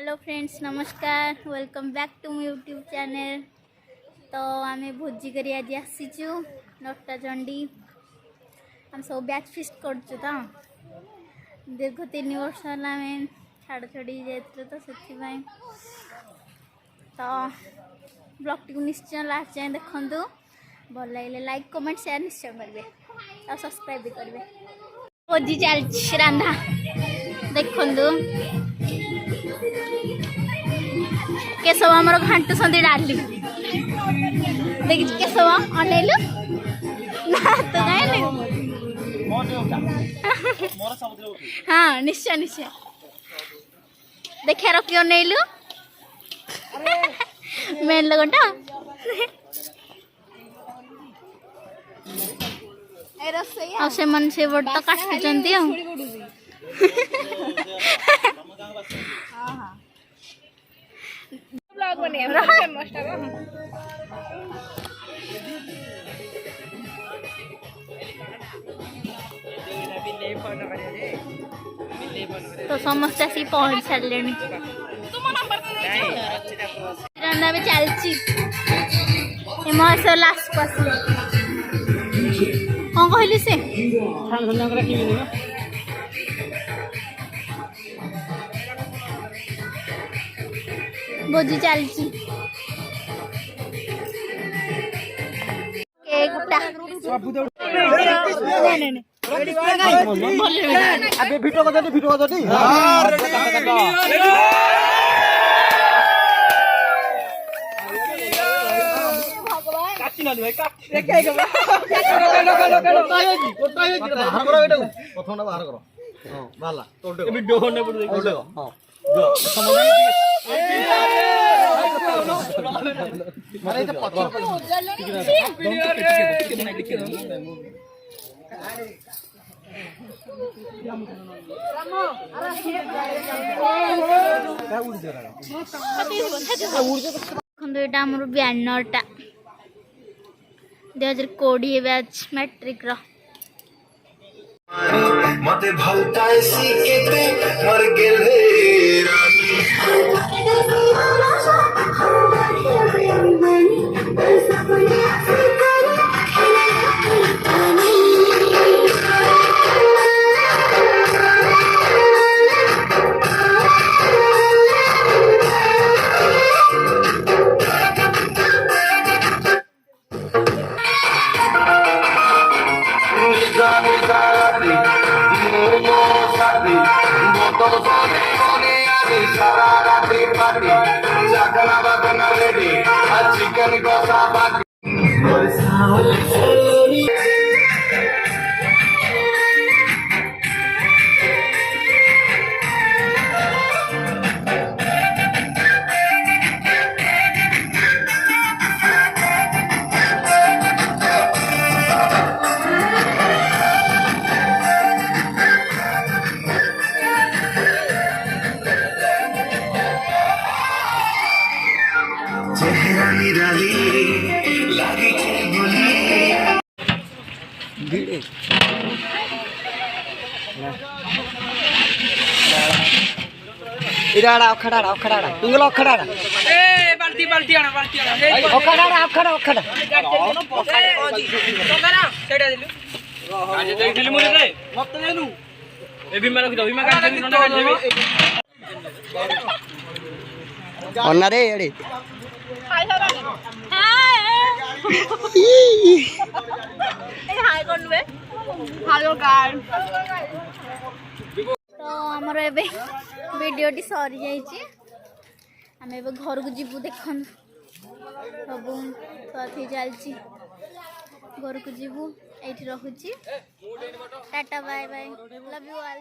Hello friends नमस्कार welcome back to my YouTube channel. तो आम भोजी कर आज आसीचु नटा चंडी आम सब बैच फिस्ट कर दीर्घ 3 वर्ष आम छाड़ छड़ी जाते तो से तो ब्लॉग टी निश्चय लास्ट जाए देखु भल लगे लाइक कमेंट शेयर निश्चय करेंगे और सब्सक्राइब भी करेंगे। भोजी चलती रांधा देखु केशव आमर घाटू संदी डाली देख केशव अनैलु ना तो हाँ निश्चय निश्चय देखिए रखी अनैलु मेन लगटा आ से मन से बड़ तो काटुचंती ब्लॉग बने फेमस तो समस्त आसी पहुंच सारे रंधा भी चलची महोत्सव लास्ट पास कौन कहली से भोजी चलची ब्यानरटा 2020 बैच मैट्रिक मते भौताय सीकेते मर गेले चिकन चेहरा निराली लागी बोली इराड़ा अखड़ाड़ा अखड़ाड़ा तुंगलो अखड़ाड़ा ए बाल्टी आना अखड़ाड़ा अखड़ा अखड़ा तोकरा सेडा दिलु आज देख दिलु मुरे रे मत देनु ए बीमा रखि दो बीमा काट देबी नंदा काट देबी अन्ना रे एड़ी हाय हाय करबे हेलो गाइस तो हमर एबे वीडियोटी सरी जाइए आम ए घर को जीवु देख सब कथी चलती घर को जीवु ये रखुची tata bye bye love you all.